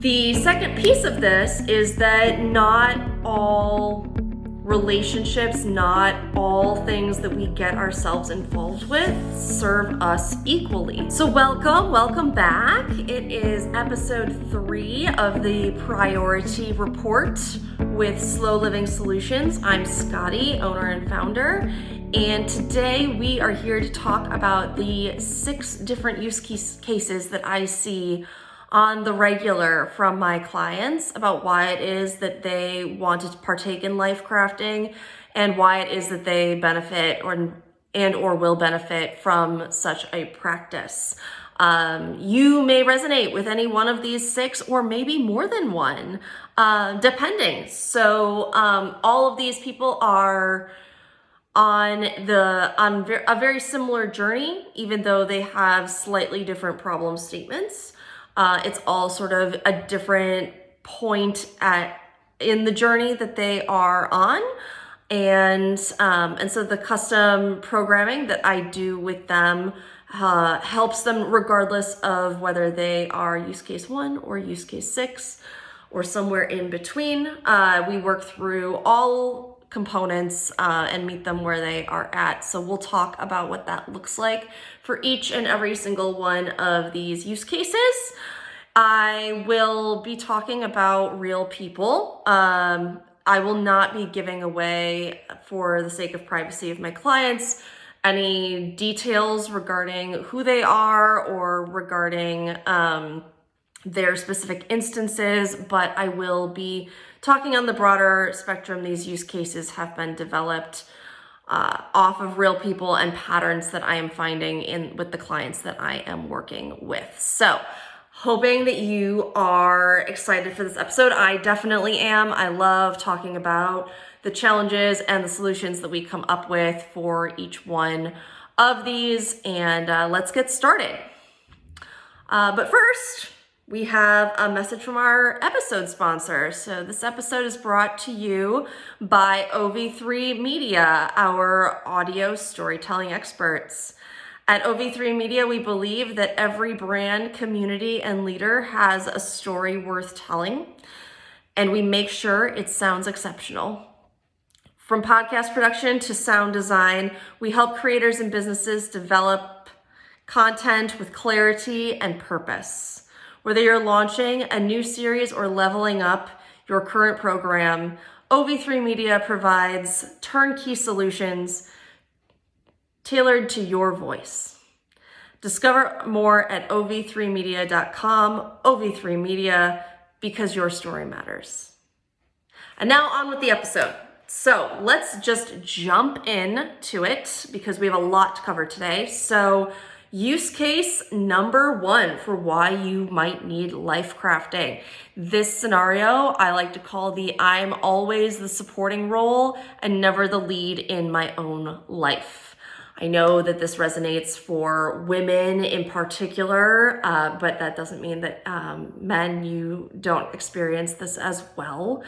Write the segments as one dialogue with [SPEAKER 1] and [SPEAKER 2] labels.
[SPEAKER 1] The second piece of this is that not all relationships, not all things that we get ourselves involved with serve us equally. So welcome back. It is episode 3 of the Priority Report with Slow Living Solutions. I'm Scotti, owner and founder, and today we are here to talk about the 6 different use cases that I see on the regular from my clients about why it is that they want to partake in life crafting and why it is that they benefit or will benefit from such a practice. You may resonate with any one of these 6 or maybe more than one, depending. So all of these people are on a very similar journey, even though they have slightly different problem statements. It's all sort of a different point in the journey that they are on. And so the custom programming that I do with them helps them regardless of whether they are use case 1 or use case 6 or somewhere in between. We work through all components and meet them where they are at. So we'll talk about what that looks like for each and every single one of these use cases. I will be talking about real people. I will not be giving away, for the sake of privacy of my clients, any details regarding who they are or regarding their specific instances, but I will be talking on the broader spectrum. These use cases have been developed off of real people and patterns that I am finding with the clients that I am working with. So hoping that you are excited for this episode. I definitely am. I love talking about the challenges and the solutions that we come up with for each one of these. And let's get started. But first, we have a message from our episode sponsor. So this episode is brought to you by OV3 Media, our audio storytelling experts. At OV3 Media, we believe that every brand, community, and leader has a story worth telling, and we make sure it sounds exceptional. From podcast production to sound design, we help creators and businesses develop content with clarity and purpose. Whether you're launching a new series or leveling up your current program, OV3 Media provides turnkey solutions tailored to your voice. Discover more at ov3media.com. OV3 Media, because your story matters. And now on with the episode. So let's just jump into it because we have a lot to cover today. So use case number 1 for why you might need life crafting. This scenario I like to call the I'm always the supporting role and never the lead in my own life. I know that this resonates for women in particular, but that doesn't mean that men, you don't experience this as well.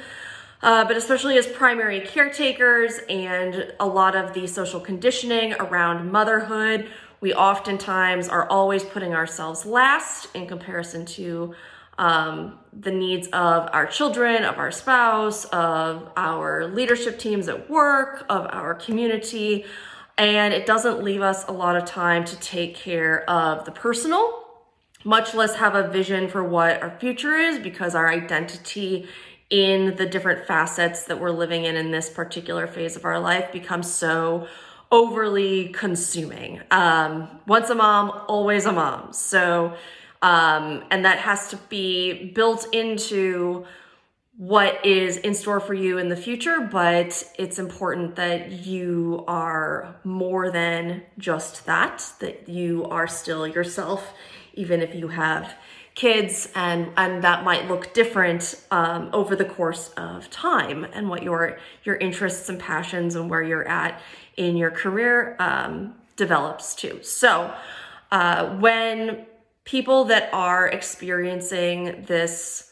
[SPEAKER 1] But especially as primary caretakers and a lot of the social conditioning around motherhood, we oftentimes are always putting ourselves last in comparison to the needs of our children, of our spouse, of our leadership teams at work, of our community. And it doesn't leave us a lot of time to take care of the personal, much less have a vision for what our future is, because our identity in the different facets that we're living in this particular phase of our life becomes so overly consuming. Once a mom, always a mom. So, and that has to be built into what is in store for you in the future, but it's important that you are more than just that you are still yourself, even if you have kids, and that might look different over the course of time, and what your interests and passions and where you're at in your career develops too. So when people that are experiencing this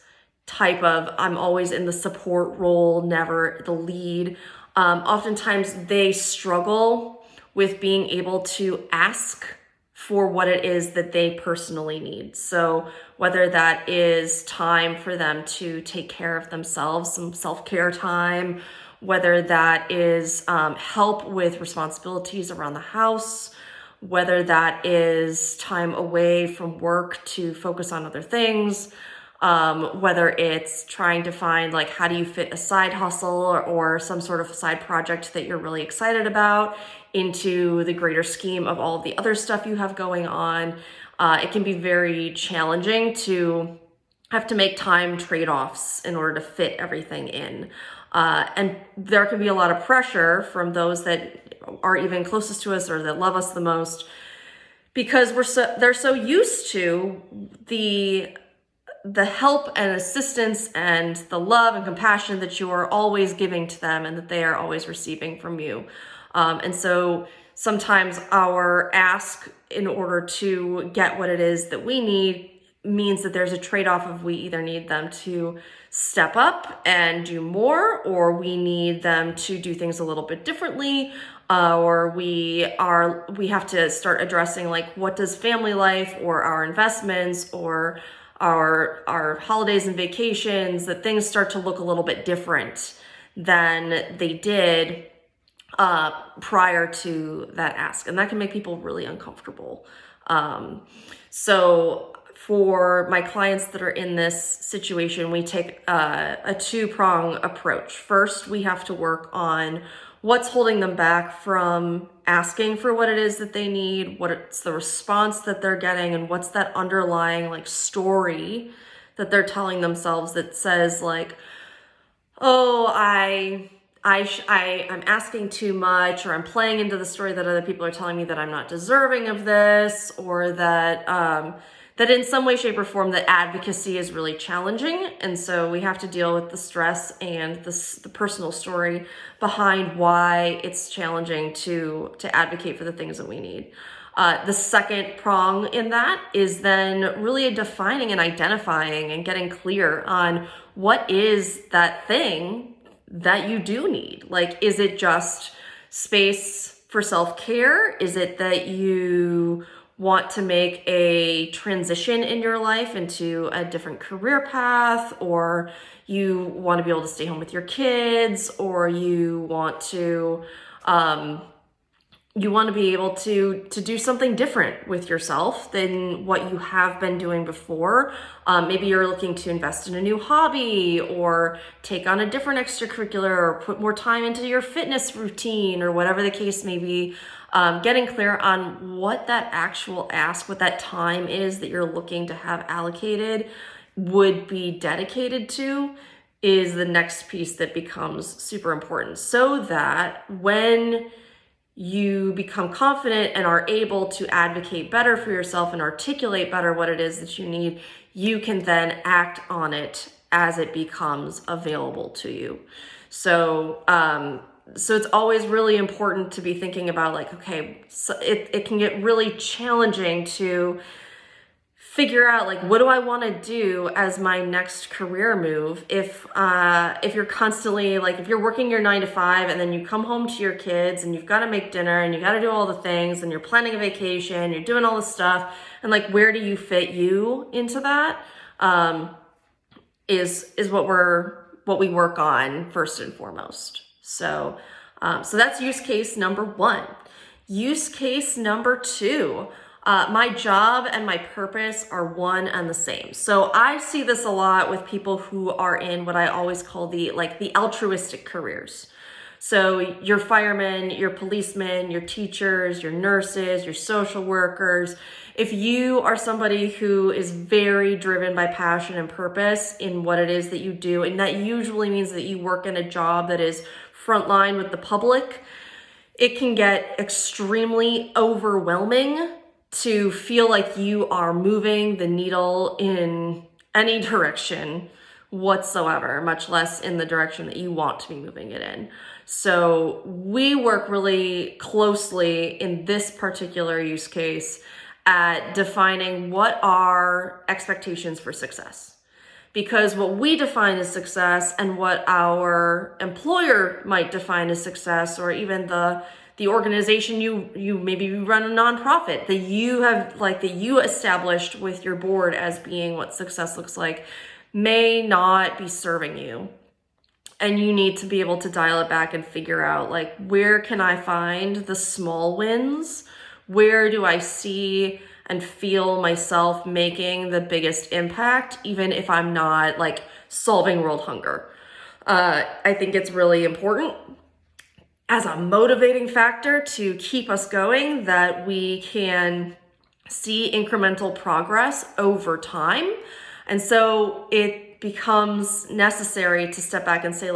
[SPEAKER 1] type of I'm always in the support role, never the lead, oftentimes they struggle with being able to ask for what it is that they personally need. So whether that is time for them to take care of themselves, some self-care time, whether that is help with responsibilities around the house, whether that is time away from work to focus on other things, whether it's trying to find like how do you fit a side hustle or some sort of side project that you're really excited about into the greater scheme of all of the other stuff you have going on. It can be very challenging to have to make time trade-offs in order to fit everything in. And there can be a lot of pressure from those that are even closest to us or that love us the most, because they're so used to the help and assistance and the love and compassion that you are always giving to them and that they are always receiving from you. And so sometimes our ask in order to get what it is that we need means that there's a trade-off of we either need them to step up and do more, or we need them to do things a little bit differently, or we have to start addressing like what does family life or our investments or our holidays and vacations, that things start to look a little bit different than they did prior to that ask. And that can make people really uncomfortable. So for my clients that are in this situation, we take a two-prong approach. First, we have to work on what's holding them back from asking for what it is that they need, what's the response that they're getting, and what's that underlying like story that they're telling themselves that says like, oh, I'm asking too much, or I'm playing into the story that other people are telling me that I'm not deserving of this, or that that in some way, shape, or form that advocacy is really challenging. And so we have to deal with the stress and the personal story behind why it's challenging to advocate for the things that we need. The second prong in that is then really defining and identifying and getting clear on what is that thing that you do need. Like, is it just space for self-care? Is it that you want to make a transition in your life into a different career path, or you want to be able to stay home with your kids, or you want to be able to do something different with yourself than what you have been doing before. Maybe you're looking to invest in a new hobby, or take on a different extracurricular, or put more time into your fitness routine, or whatever the case may be. Getting clear on what that actual ask, what that time is that you're looking to have allocated would be dedicated to, is the next piece that becomes super important, so that when you become confident and are able to advocate better for yourself and articulate better what it is that you need, you can then act on it as it becomes available to you. So it's always really important to be thinking about like, okay, so it can get really challenging to figure out like, what do I want to do as my next career move? If you're constantly like, if you're working your 9 to 5 and then you come home to your kids and you've got to make dinner and you got to do all the things and you're planning a vacation, you're doing all this stuff, and like, where do you fit you into that? Is what we work on first and foremost. So that's use case number 1. Use case number 2. My job and my purpose are one and the same. So I see this a lot with people who are in what I always call the altruistic careers. So your firemen, your policemen, your teachers, your nurses, your social workers. If you are somebody who is very driven by passion and purpose in what it is that you do, and that usually means that you work in a job that is frontline with the public, it can get extremely overwhelming to feel like you are moving the needle in any direction whatsoever, much less in the direction that you want to be moving it in. So we work really closely in this particular use case at defining what are expectations for success. because what we define as success and what our employer might define as success, or even the organization you maybe you run a nonprofit that you have that you established with your board as being what success looks like, may not be serving you. And you need to be able to dial it back and figure out where can I find the small wins? Where do I see and feel myself making the biggest impact, even if I'm not solving world hunger? I think it's really important as a motivating factor to keep us going that we can see incremental progress over time. And so it becomes necessary to step back and say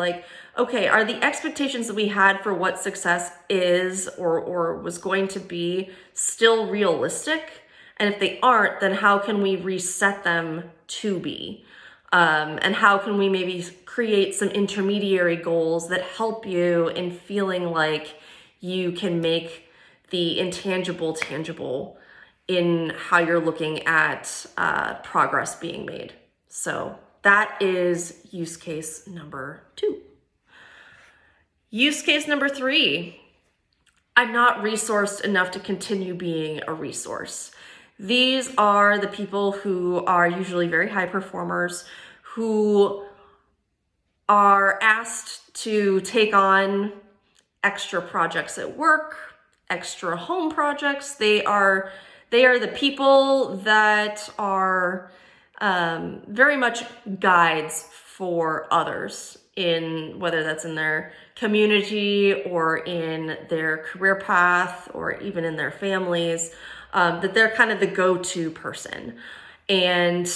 [SPEAKER 1] okay, are the expectations that we had for what success is or was going to be still realistic? And if they aren't, then how can we reset them to be? And how can we maybe create some intermediary goals that help you in feeling like you can make the intangible tangible in how you're looking at progress being made? So that is use case number 2. Use case number 3, I'm not resourced enough to continue being a resource. These are the people who are usually very high performers, who are asked to take on extra projects at work, extra home projects. They are the people that are very much guides for others, in whether that's in their community or in their career path or even in their families, that they're kind of the go-to person. And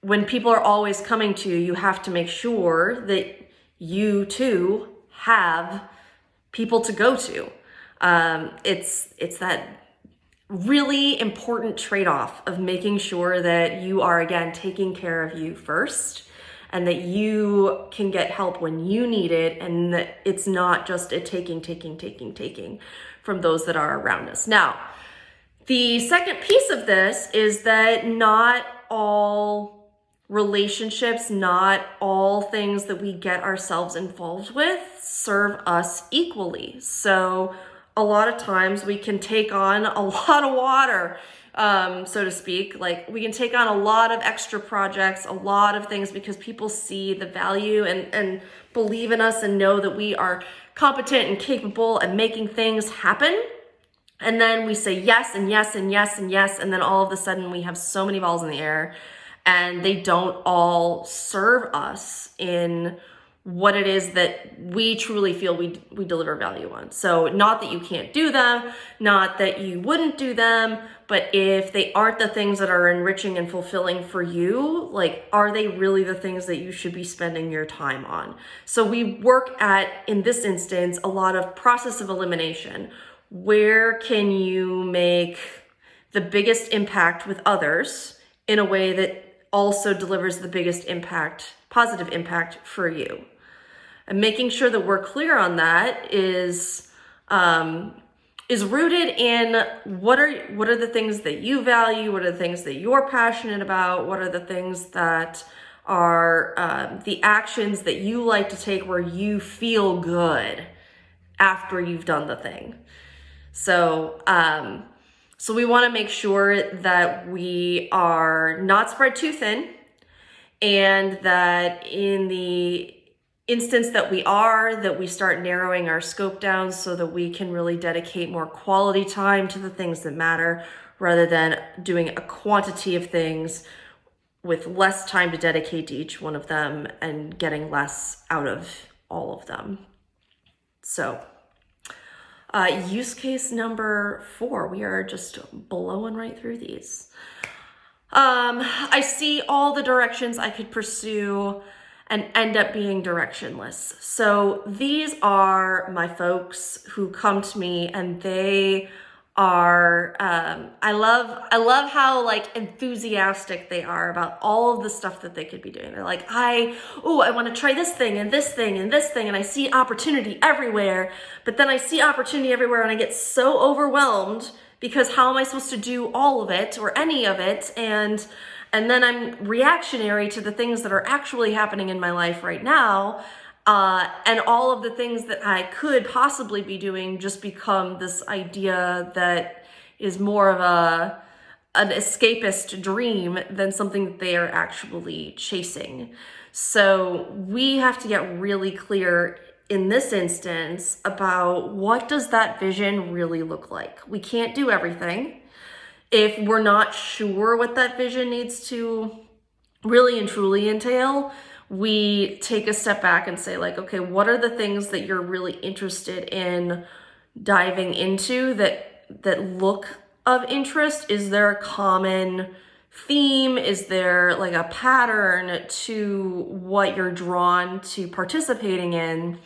[SPEAKER 1] when people are always coming to you, you have to make sure that you too have people to go to. It's that really important trade-off of making sure that you are, again, taking care of you first, and that you can get help when you need it, and that it's not just a taking from those that are around us. Now, the second piece of this is that not all relationships, not all things that we get ourselves involved with serve us equally. So a lot of times we can take on a lot of water, so to speak. We can take on a lot of extra projects, a lot of things, because people see the value and believe in us and know that we are competent and capable at making things happen. And then we say yes and yes and yes and yes. And then all of a sudden we have so many balls in the air, and they don't all serve us in what it is that we truly feel we deliver value on. So not that you can't do them, not that you wouldn't do them, but if they aren't the things that are enriching and fulfilling for you, are they really the things that you should be spending your time on? So we work at, in this instance, a lot of process of elimination. Where can you make the biggest impact with others in a way that also delivers the biggest impact, positive impact for you? And making sure that we're clear on that is rooted in what are the things that you value, what are the things that you're passionate about, what are the things that are the actions that you like to take where you feel good after you've done the thing. So we want to make sure that we are not spread too thin, and that in the instance that we start narrowing our scope down so that we can really dedicate more quality time to the things that matter, rather than doing a quantity of things with less time to dedicate to each one of them and getting less out of all of them. So use case number 4, we are just blowing right through these. I see all the directions I could pursue and end up being directionless. So these are my folks who come to me, and they are, I love how enthusiastic they are about all of the stuff that they could be doing. They're like, I want to try this thing and this thing and this thing, and I see opportunity everywhere, but then I see opportunity everywhere and I get so overwhelmed, because how am I supposed to do all of it or any of it? And And then I'm reactionary to the things that are actually happening in my life right now. And all of the things that I could possibly be doing just become this idea that is more of an escapist dream than something that they are actually chasing. So we have to get really clear in this instance about what does that vision really look like. We can't do everything. If we're not sure what that vision needs to really and truly entail, we take a step back and say like, okay, what are the things that you're really interested in diving into that look of interest? Is there a common theme? Is there like a pattern to what you're drawn to participating in,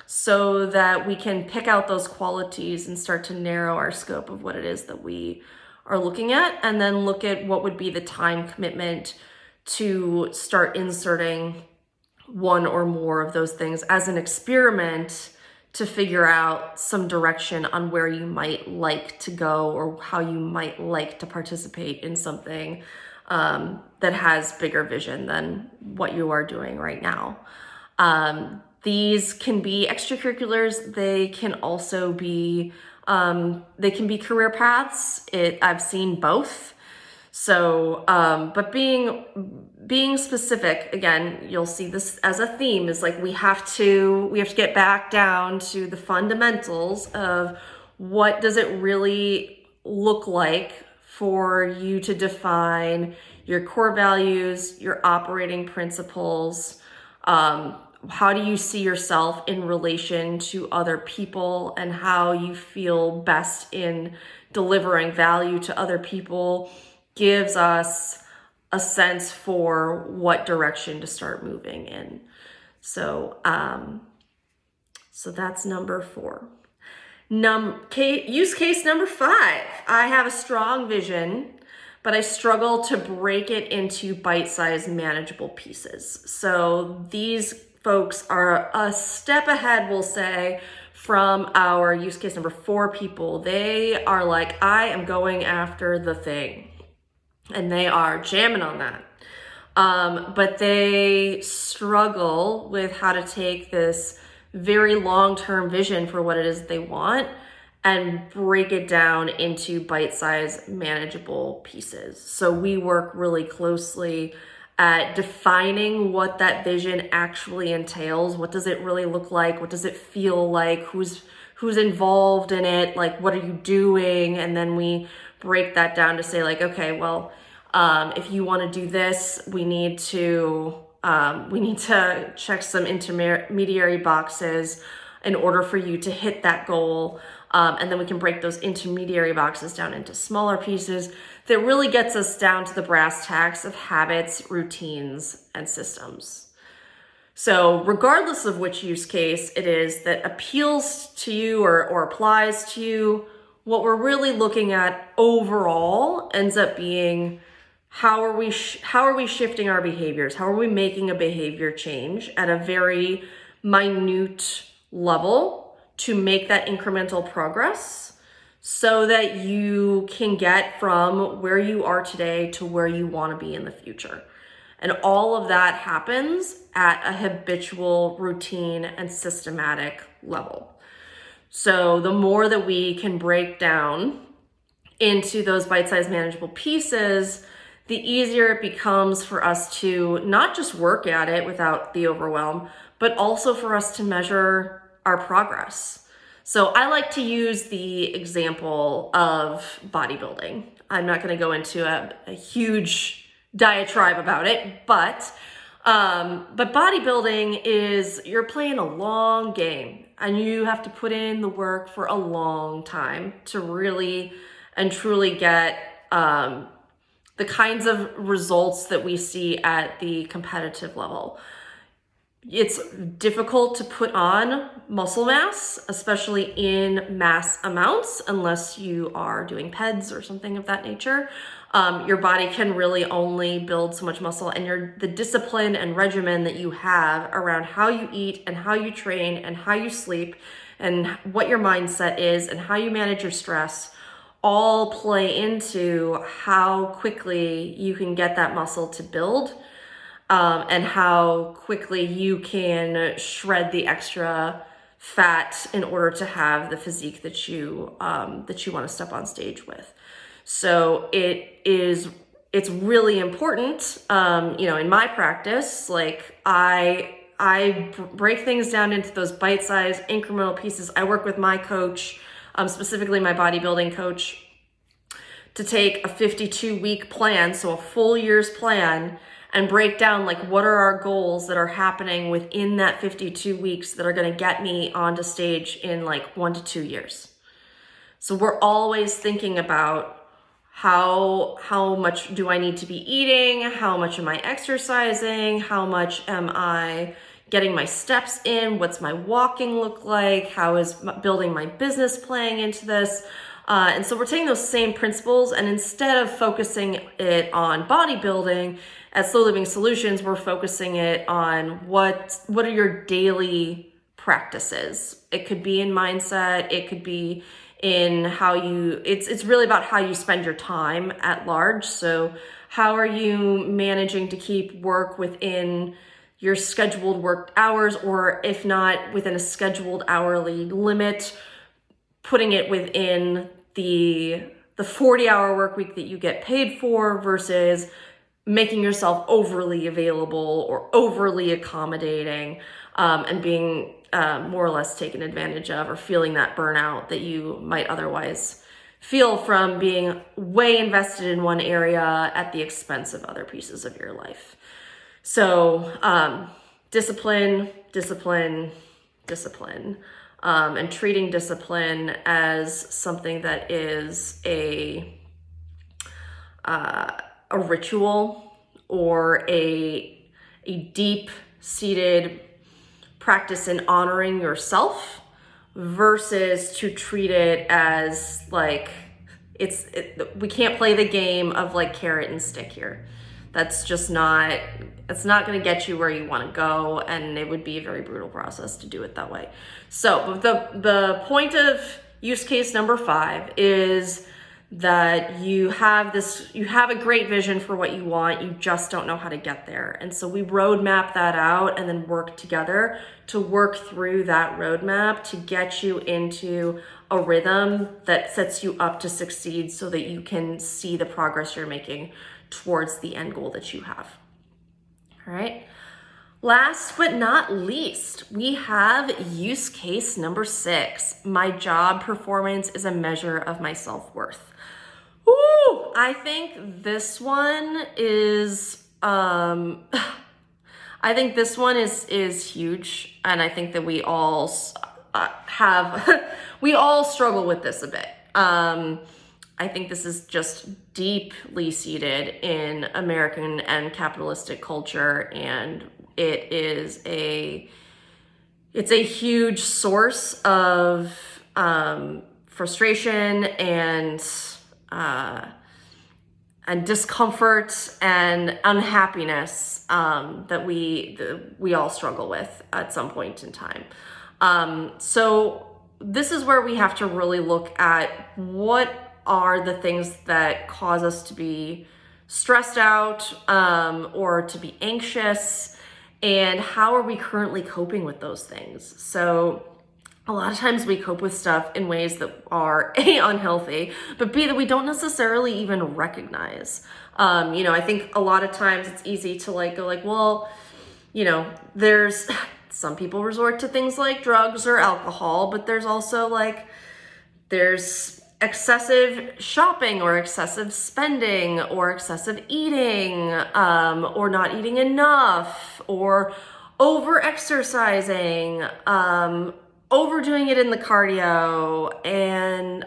[SPEAKER 1] so that we can pick out those qualities and start to narrow our scope of what it is that we are looking at, and then look at what would be the time commitment to start inserting one or more of those things as an experiment to figure out some direction on where you might like to go or how you might like to participate in something that has bigger vision than what you are doing right now. These can be extracurriculars. They can also be, they can be career paths. I've seen both. So, but being specific, again, you'll see this as a theme, is like we have to get back down to the fundamentals of what does it really look like for you to define your core values, your operating principles. How do you see yourself in relation to other people, and how you feel best in delivering value to other people gives us a sense for what direction to start moving in. So, so that's number 4. Use case number 5. I have a strong vision, but I struggle to break it into bite-sized, manageable pieces. So these folks are a step ahead, we'll say, from our use case number 4 people. They are like, I am going after the thing. And they are jamming on that. But they struggle with how to take this very long-term vision for what it is they want and break it down into bite-sized, manageable pieces. So we work really closely at defining what that vision actually entails. What does it really look like? What does it feel like? Who's involved in it? Like, what are you doing? And then we break that down to say like, okay, well, if you want to do this, we need to check some intermediary boxes in order for you to hit that goal. And then we can break those intermediary boxes down into smaller pieces that really gets us down to the brass tacks of habits, routines, and systems. So regardless of which use case it is that appeals to you or applies to you, what we're really looking at overall ends up being how are we shifting our behaviors? How are we making a behavior change at a very minute level to make that incremental progress so that you can get from where you are today to where you want to be in the future? And all of that happens at a habitual, routine, and systematic level. So the more that we can break down into those bite-sized manageable pieces, the easier it becomes for us to not just work at it without the overwhelm, but also for us to measure our progress. So I like to use the example of bodybuilding. I'm not going to go into a huge diatribe about it, but bodybuilding is, you're playing a long game and you have to put in the work for a long time to really and truly get the kinds of results that we see at the competitive level. It's difficult to put on muscle mass, especially in mass amounts, unless you are doing PEDs or something of that nature. Your body can really only build so much muscle, and the discipline and regimen that you have around how you eat and how you train and how you sleep and what your mindset is and how you manage your stress, all play into how quickly you can get that muscle to build, and how quickly you can shred the extra fat in order to have the physique that you want to step on stage with. So it's really important, in my practice, like I break things down into those bite-sized incremental pieces. I work with my coach, specifically my bodybuilding coach, to take a 52-week plan, so a full year's plan, and break down like what are our goals that are happening within that 52 weeks that are going to get me onto stage in like 1 to 2 years. So we're always thinking about how much do I need to be eating? How much am I exercising? How much am I getting my steps in? What's my walking look like? How is building my business playing into this? And so we're taking those same principles, and instead of focusing it on bodybuilding at Slow Living Solutions, we're focusing it on what are your daily practices. It could be in mindset. It could be in how it's really about how you spend your time at large. So how are you managing to keep work within your scheduled work hours, or if not within a scheduled hourly limit, putting it within the 40-hour work week that you get paid for, versus making yourself overly available or overly accommodating, and being more or less taken advantage of, or feeling that burnout that you might otherwise feel from being way invested in one area at the expense of other pieces of your life. So discipline, and treating discipline as something that is a ritual or a deep-seated practice in honoring yourself, versus to treat it as like we can't play the game of like carrot and stick here. That's just not, it's not going to get you where you want to go, and it would be a very brutal process to do it that way. So the point of use case number 5 is that you have a great vision for what you want, you just don't know how to get there. And so we roadmap that out and then work together to work through that roadmap to get you into a rhythm that sets you up to succeed, so that you can see the progress you're making towards the end goal that you have. All right. Last but not least, we have use case number 6. My job performance is a measure of my self-worth. Ooh, I think this one is is huge, and I think that we all we all struggle with this a bit. I think this is just deeply seated in American and capitalistic culture, and it's a huge source of frustration and discomfort and unhappiness that we all struggle with at some point in time. So this is where we have to really look at what are the things that cause us to be stressed out or to be anxious, and how are we currently coping with those things. So a lot of times we cope with stuff in ways that are A, unhealthy, but B, that we don't necessarily even recognize. I think a lot of times it's easy to go well, there's some people resort to things like drugs or alcohol, but there's also there's excessive shopping or excessive spending or excessive eating, or not eating enough, or over exercising, overdoing it in the cardio, and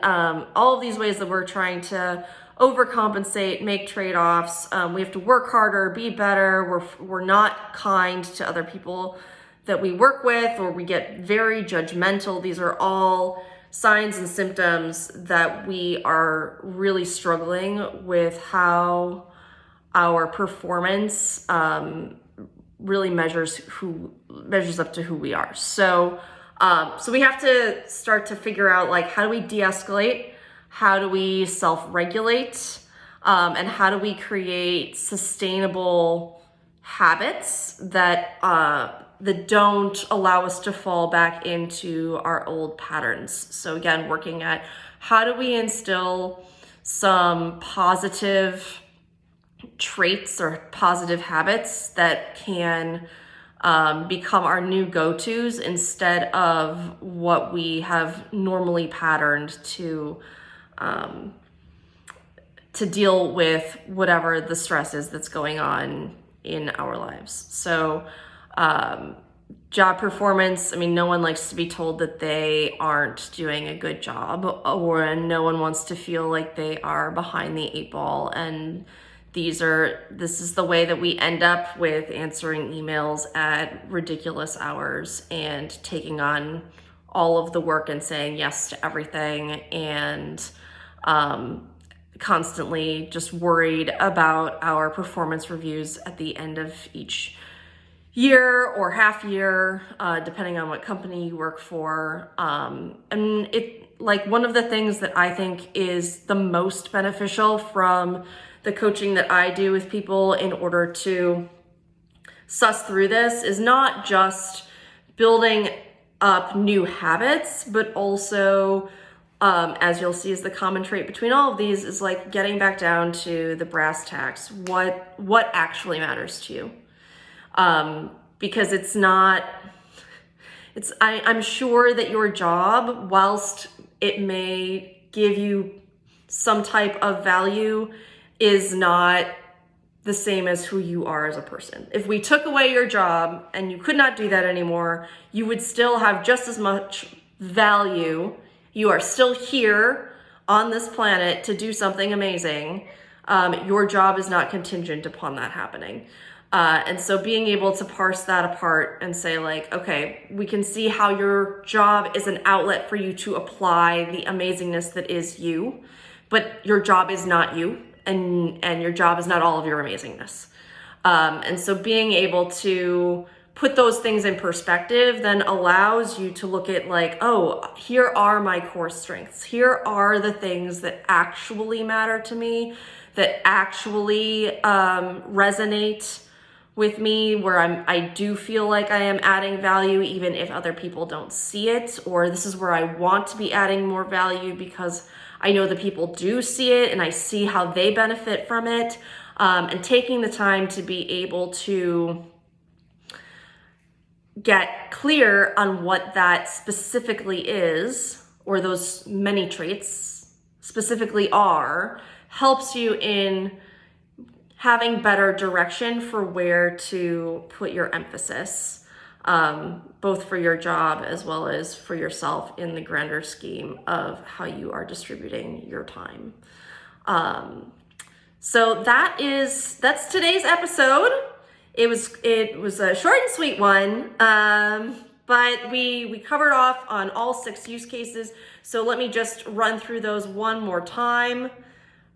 [SPEAKER 1] all of these ways that we're trying to overcompensate, make trade-offs. We have to work harder, be better. We're not kind to other people that we work with, or we get very judgmental. These are all signs and symptoms that we are really struggling with how our performance really measures up to who we are. So we have to start to figure out how do we de-escalate? how do we self-regulate, and how do we create sustainable habits that don't allow us to fall back into our old patterns. So again, working at how do we instill some positive traits or positive habits that can become our new go-tos instead of what we have normally patterned to deal with whatever the stress is that's going on in our lives. So job performance, I mean, no one likes to be told that they aren't doing a good job, or no one wants to feel like they are behind the 8 ball. And this is the way that we end up with answering emails at ridiculous hours and taking on all of the work and saying yes to everything, and constantly just worried about our performance reviews at the end of each year or half year, depending on what company you work for. And one of the things that I think is the most beneficial from the coaching that I do with people in order to suss through this is not just building up new habits, but also, as you'll see is the common trait between all of these, is like getting back down to the brass tacks. What actually matters to you? Because I'm sure that your job, whilst it may give you some type of value, is not the same as who you are as a person. If we took away your job and you could not do that anymore, you would still have just as much value. You are still here on this planet to do something amazing. Your job is not contingent upon that happening. And so being able to parse that apart and say like, okay, we can see how your job is an outlet for you to apply the amazingness that is you, but your job is not you, and your job is not all of your amazingness. And so being able to put those things in perspective then allows you to look at like, oh, here are my core strengths. Here are the things that actually matter to me, that actually resonate with me, where I do feel like I am adding value even if other people don't see it, or this is where I want to be adding more value because I know the people do see it and I see how they benefit from it, and taking the time to be able to get clear on what that specifically is, or those many traits specifically are, helps you in having better direction for where to put your emphasis, both for your job as well as for yourself in the grander scheme of how you are distributing your time. So that's today's episode. It was a short and sweet one, but we covered off on all 6 use cases. So let me just run through those one more time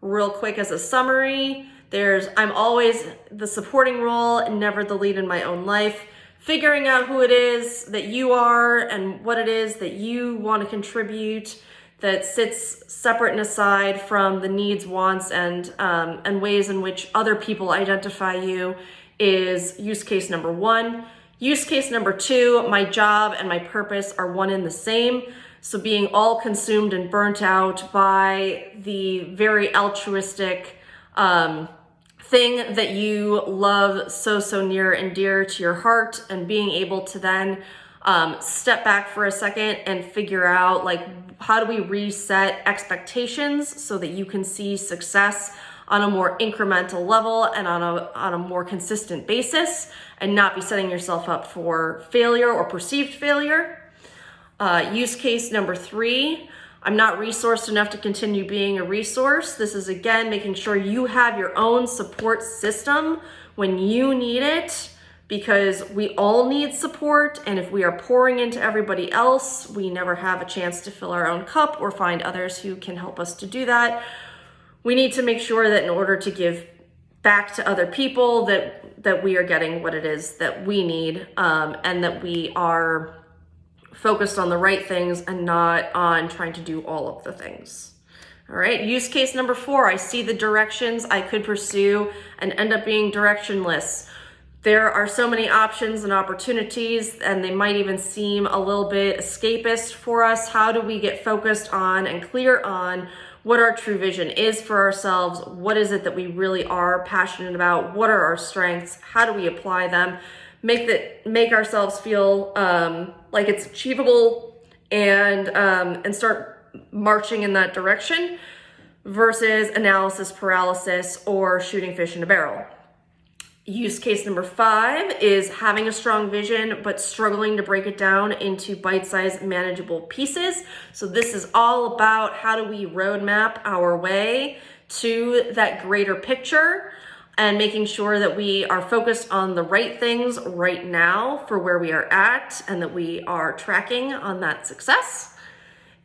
[SPEAKER 1] real quick as a summary. I'm always the supporting role and never the lead in my own life. Figuring out who it is that you are and what it is that you want to contribute that sits separate and aside from the needs, wants, and ways in which other people identify you is use case number 1. Use case number 2, my job and my purpose are one and the same. So being all consumed and burnt out by the very altruistic thing that you love so near and dear to your heart, and being able to then step back for a second and figure out like, how do we reset expectations so that you can see success on a more incremental level and on a more consistent basis, and not be setting yourself up for failure or perceived failure. Use case number 3, I'm not resourced enough to continue being a resource. This is again making sure you have your own support system when you need it, because we all need support, and if we are pouring into everybody else, we never have a chance to fill our own cup or find others who can help us to do that. We need to make sure that in order to give back to other people that we are getting what it is that we need, and that we are focused on the right things and not on trying to do all of the things. All right, use case number 4, I see the directions I could pursue and end up being directionless. There are so many options and opportunities, and they might even seem a little bit escapist for us. How do we get focused on and clear on what our true vision is for ourselves? What is it that we really are passionate about? What are our strengths? How do we apply them? Make ourselves feel like it's achievable, and start marching in that direction versus analysis paralysis or shooting fish in a barrel. Use case number 5 is having a strong vision, but struggling to break it down into bite-sized manageable pieces. So this is all about how do we roadmap our way to that greater picture and making sure that we are focused on the right things right now for where we are at and that we are tracking on that success.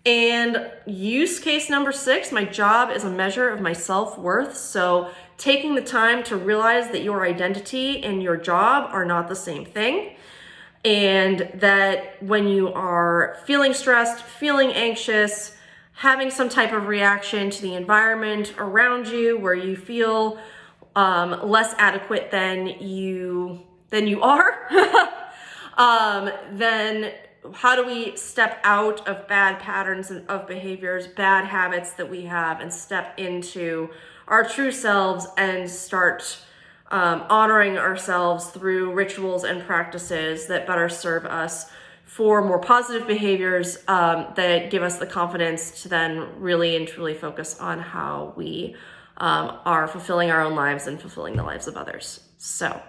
[SPEAKER 1] And use case number 6, my job is a measure of my self-worth. So taking the time to realize that your identity and your job are not the same thing. And that when you are feeling stressed, feeling anxious, having some type of reaction to the environment around you where you feel less adequate than you are, then how do we step out of bad patterns of behaviors, bad habits that we have, and step into our true selves and start honoring ourselves through rituals and practices that better serve us for more positive behaviors that give us the confidence to then really and truly focus on how we are fulfilling our own lives and fulfilling the lives of others. So,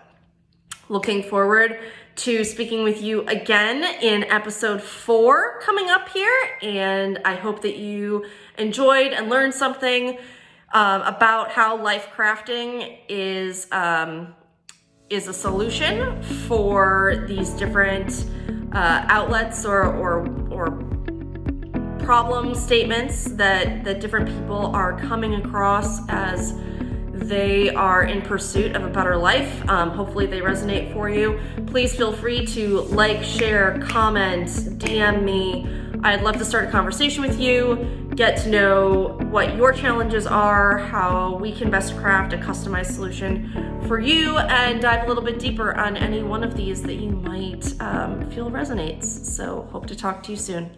[SPEAKER 1] looking forward to speaking with you again in episode 4 coming up here. And I hope that you enjoyed and learned something about how life crafting is a solution for these different outlets or problem statements that different people are coming across as they are in pursuit of a better life. Hopefully they resonate for you. Please feel free to like, share, comment, DM me. I'd love to start a conversation with you, get to know what your challenges are, how we can best craft a customized solution for you, and dive a little bit deeper on any one of these that you might feel resonates. So hope to talk to you soon.